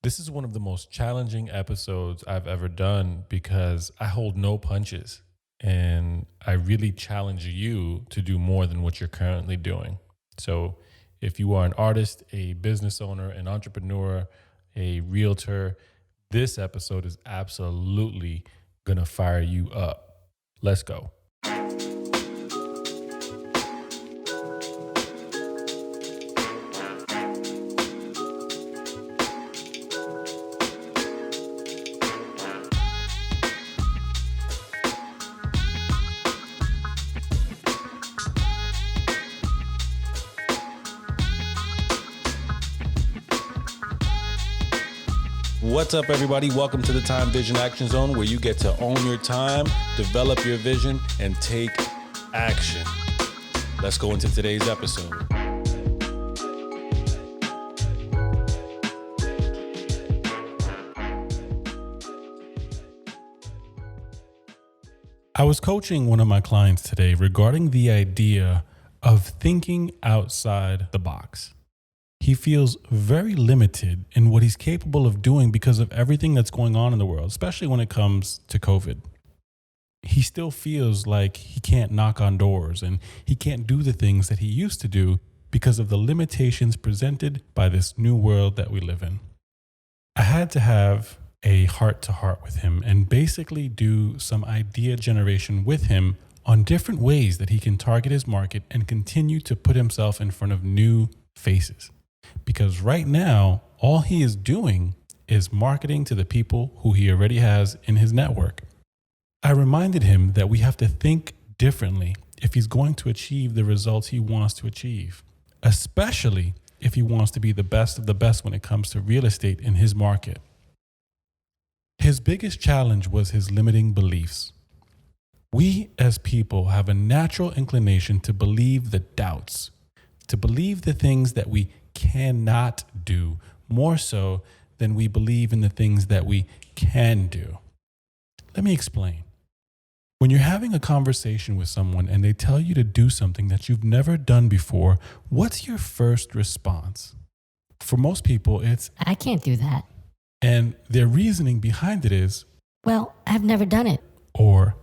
This is one of the most challenging episodes I've ever done because I hold no punches and I really challenge you to do more than what you're currently doing. So, if you are an artist, a business owner, an entrepreneur, a realtor, this episode is absolutely going to fire you up. Let's go. What's up, everybody? Welcome to the Time Vision Action Zone, where you get to own your time, develop your vision, and take action. Let's go into today's episode. I was coaching one of my clients today regarding the idea of thinking outside the box. He feels very limited in what he's capable of doing because of everything that's going on in the world, especially when it comes to COVID. He still feels like he can't knock on doors and he can't do the things that he used to do because of the limitations presented by this new world that we live in. I had to have a heart-to-heart with him and basically do some idea generation with him on different ways that he can target his market and continue to put himself in front of new faces. Because right now, all he is doing is marketing to the people who he already has in his network. I reminded him that we have to think differently if he's going to achieve the results he wants to achieve, especially if he wants to be the best of the best when it comes to real estate in his market. His biggest challenge was his limiting beliefs. We as people have a natural inclination to believe the doubts, to believe the things that we cannot do, more so than we believe in the things that we can do. Let me explain. When you're having a conversation with someone and they tell you to do something that you've never done before, what's your first response? For most people, it's, I can't do that. And their reasoning behind it is, well, I've never done it. Or,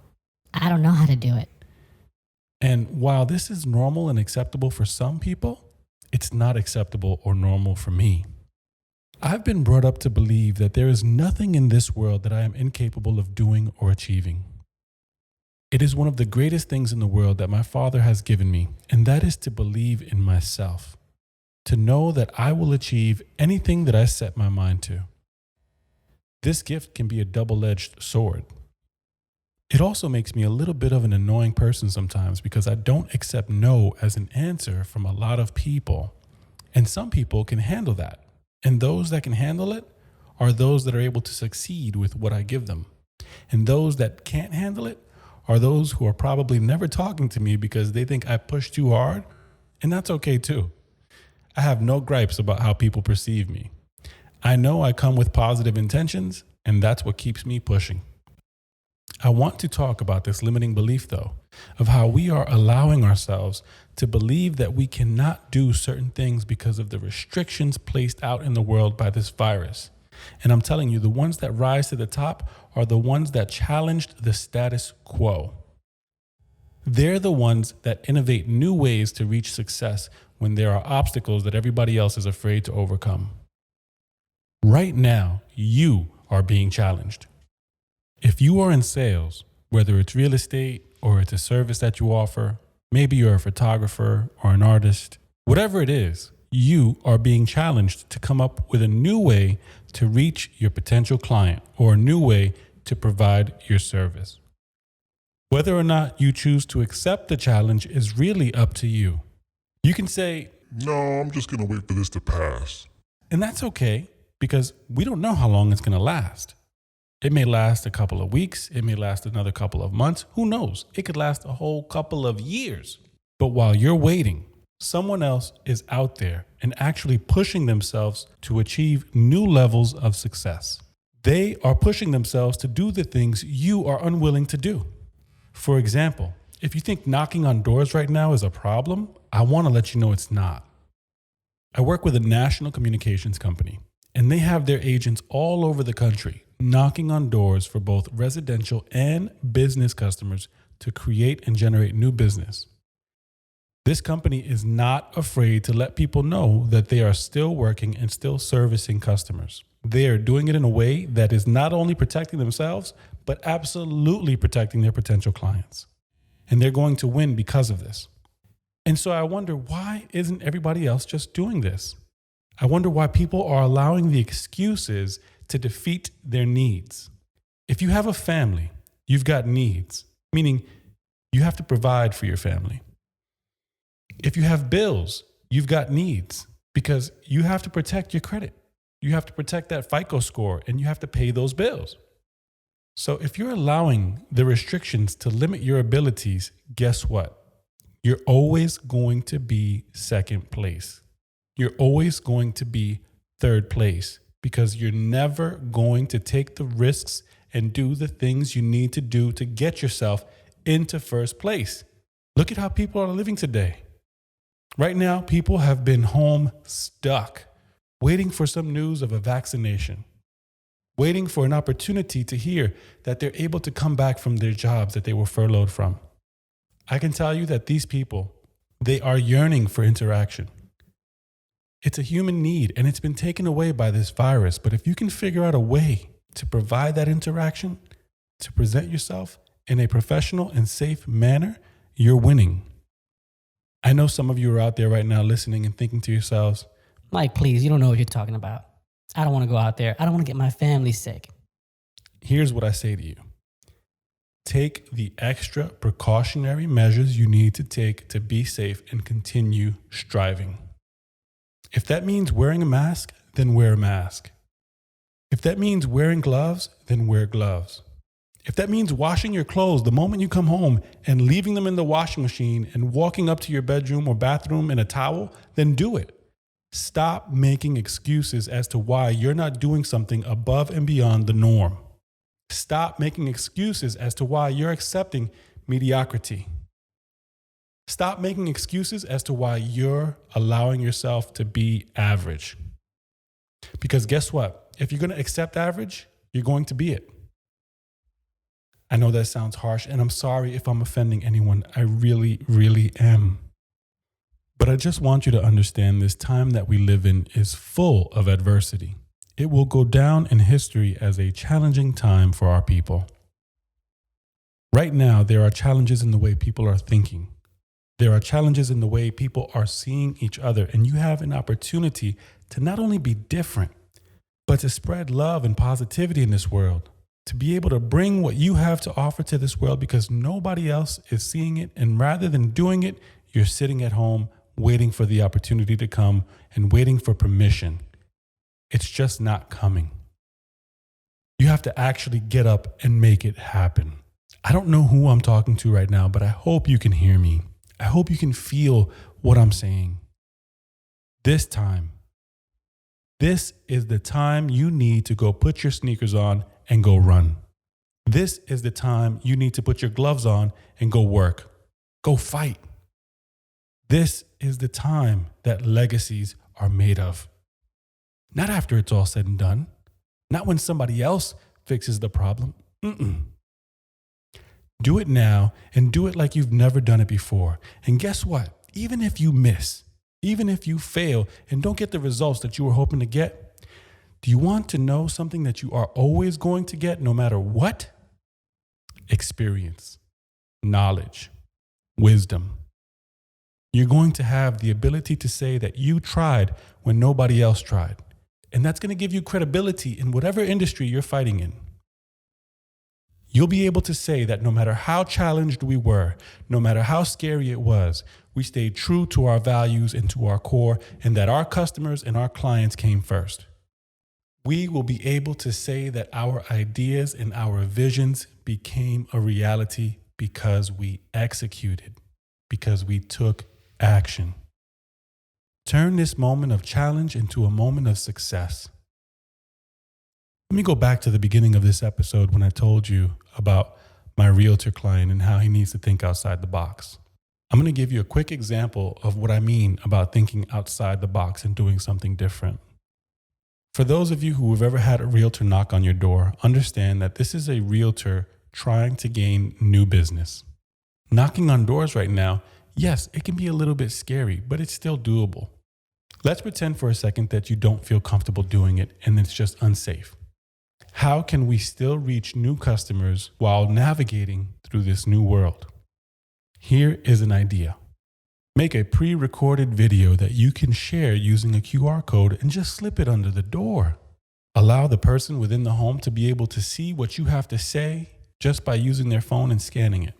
I don't know how to do it. And while this is normal and acceptable for some people, it's not acceptable or normal for me. I've been brought up to believe that there is nothing in this world that I am incapable of doing or achieving. It is one of the greatest things in the world that my Father has given me, and that is to believe in myself, to know that I will achieve anything that I set my mind to. This gift can be a double-edged sword. It also makes me a little bit of an annoying person sometimes because I don't accept no as an answer from a lot of people. And some people can handle that. And those that can handle it are those that are able to succeed with what I give them. And those that can't handle it are those who are probably never talking to me because they think I push too hard. And that's okay too. I have no gripes about how people perceive me. I know I come with positive intentions, and that's what keeps me pushing. I want to talk about this limiting belief, though, of how we are allowing ourselves to believe that we cannot do certain things because of the restrictions placed out in the world by this virus. And I'm telling you, the ones that rise to the top are the ones that challenged the status quo. They're the ones that innovate new ways to reach success when there are obstacles that everybody else is afraid to overcome. Right now, you are being challenged. If you are in sales, whether it's real estate or it's a service that you offer, maybe you're a photographer or an artist, whatever it is, you are being challenged to come up with a new way to reach your potential client or a new way to provide your service. Whether or not you choose to accept the challenge is really up to you. You can say, no, I'm just going to wait for this to pass. And that's okay because we don't know how long it's going to last. It may last a couple of weeks. It may last another couple of months. Who knows? It could last a whole couple of years. But while you're waiting, someone else is out there and actually pushing themselves to achieve new levels of success. They are pushing themselves to do the things you are unwilling to do. For example, if you think knocking on doors right now is a problem, I want to let you know it's not. I work with a national communications company, and they have their agents all over the country knocking on doors for both residential and business customers to create and generate new business. This company is not afraid to let people know that they are still working and still servicing customers. They are doing it in a way that is not only protecting themselves, but absolutely protecting their potential clients. And they're going to win because of this. And so I wonder, why isn't everybody else just doing this? I wonder why people are allowing the excuses to defeat their needs. If you have a family, you've got needs, meaning you have to provide for your family. If you have bills, you've got needs because you have to protect your credit. You have to protect that FICO score and you have to pay those bills. So if you're allowing the restrictions to limit your abilities, guess what? You're always going to be second place. You're always going to be third place because you're never going to take the risks and do the things you need to do to get yourself into first place. Look at how people are living today. Right now, people have been home stuck, waiting for some news of a vaccination, waiting for an opportunity to hear that they're able to come back from their jobs that they were furloughed from. I can tell you that these people, they are yearning for interaction. It's a human need and it's been taken away by this virus. But if you can figure out a way to provide that interaction, to present yourself in a professional and safe manner, you're winning. I know some of you are out there right now listening and thinking to yourselves, Mike, please, you don't know what you're talking about. I don't want to go out there. I don't want to get my family sick. here's what I say to you. Take the extra precautionary measures you need to take to be safe and continue striving. If that means wearing a mask, then wear a mask. If that means wearing gloves, then wear gloves. If that means washing your clothes the moment you come home and leaving them in the washing machine and walking up to your bedroom or bathroom in a towel, then do it. Stop making excuses as to why you're not doing something above and beyond the norm. Stop making excuses as to why you're accepting mediocrity. Stop making excuses as to why you're allowing yourself to be average. Because guess what? If you're going to accept average, you're going to be it. I know that sounds harsh, and I'm sorry if I'm offending anyone. I really, really am. But I just want you to understand this time that we live in is full of adversity. It will go down in history as a challenging time for our people. Right now, there are challenges in the way people are thinking. There are challenges in the way people are seeing each other, and you have an opportunity to not only be different, but to spread love and positivity in this world, to be able to bring what you have to offer to this world because nobody else is seeing it. And rather than doing it, you're sitting at home waiting for the opportunity to come and waiting for permission. It's just not coming. You have to actually get up and make it happen. I don't know who I'm talking to right now, but I hope you can hear me. I hope you can feel what I'm saying. This is the time you need to go put your sneakers on and go run. This is the time you need to put your gloves on and go work. Go fight. This is the time that legacies are made of. Not after it's all said and done. Not when somebody else fixes the problem. Do it now and do it like you've never done it before. And guess what? Even if you miss, even if you fail and don't get the results that you were hoping to get, do you want to know something that you are always going to get no matter what? Experience, knowledge, wisdom. You're going to have the ability to say that you tried when nobody else tried. And that's going to give you credibility in whatever industry you're fighting in. You'll be able to say that no matter how challenged we were, no matter how scary it was, we stayed true to our values and to our core, and that our customers and our clients came first. We will be able to say that our ideas and our visions became a reality because we executed, because we took action. Turn this moment of challenge into a moment of success. Let me go back to the beginning of this episode when I told you about my realtor client and how he needs to think outside the box. I'm going to give you a quick example of what I mean about thinking outside the box and doing something different. For those of you who have ever had a realtor knock on your door, understand that this is a realtor trying to gain new business. Knocking on doors right now, yes, it can be a little bit scary, but it's still doable. Let's pretend for a second that you don't feel comfortable doing it and it's just unsafe. How can we still reach new customers while navigating through this new world? Here is an idea. Make a pre-recorded video that you can share using a QR code and just slip it under the door. Allow the person within the home to be able to see what you have to say just by using their phone and scanning it.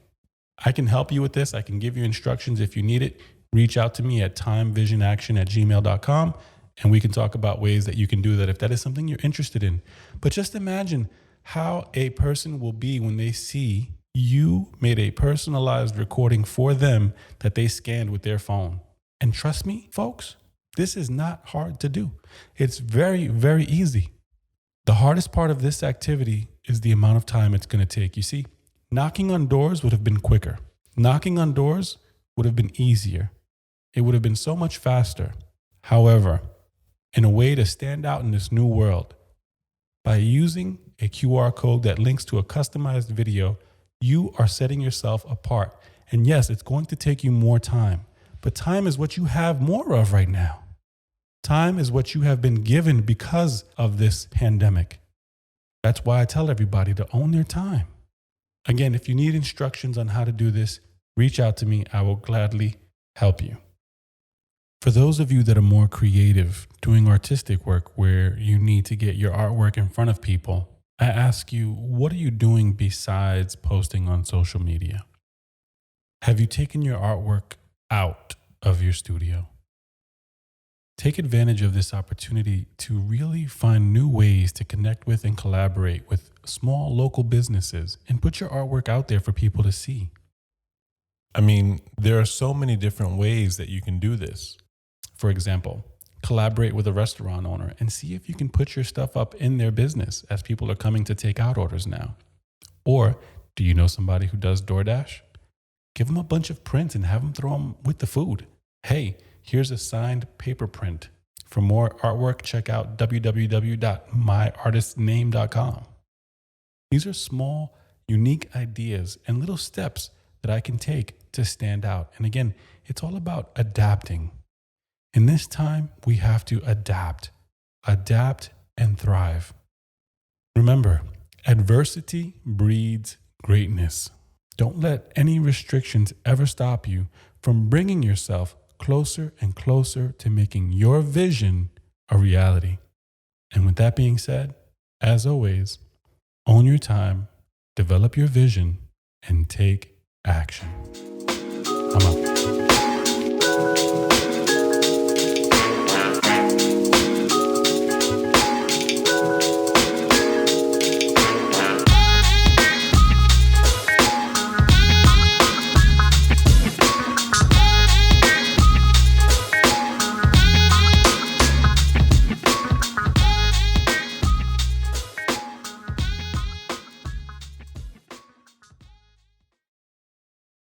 I can help you with this. I can give you instructions if you need it. Reach out to me at timevisionaction@gmail.com and we can talk about ways that you can do that if that is something you're interested in. But just imagine how a person will be when they see you made a personalized recording for them that they scanned with their phone. And trust me, folks, this is not hard to do. It's very, very easy. The hardest part of this activity is the amount of time it's going to take. You see, knocking on doors would have been quicker. Knocking on doors would have been easier. It would have been so much faster. However, in a way to stand out in this new world, by using a QR code that links to a customized video, you are setting yourself apart. And yes, it's going to take you more time, but time is what you have more of right now. Time is what you have been given because of this pandemic. That's why I tell everybody to own their time. Again, if you need instructions on how to do this, reach out to me. I will gladly help you. For those of you that are more creative, doing artistic work where you need to get your artwork in front of people, I ask you, what are you doing besides posting on social media? Have you taken your artwork out of your studio? Take advantage of this opportunity to really find new ways to connect with and collaborate with small local businesses and put your artwork out there for people to see. I mean, there are so many different ways that you can do this. For example, collaborate with a restaurant owner and see if you can put your stuff up in their business as people are coming to take out orders now. Or do you know somebody who does DoorDash? Give them a bunch of prints and have them throw them with the food. Hey, here's a signed paper print. For more artwork, check out www.myartistname.com. These are small, unique ideas and little steps that I can take to stand out. And again, it's all about adapting. In this time, we have to adapt and thrive. Remember, adversity breeds greatness. Don't let any restrictions ever stop you from bringing yourself closer and closer to making your vision a reality. And with that being said, as always, own your time, develop your vision, and take action. I'm out.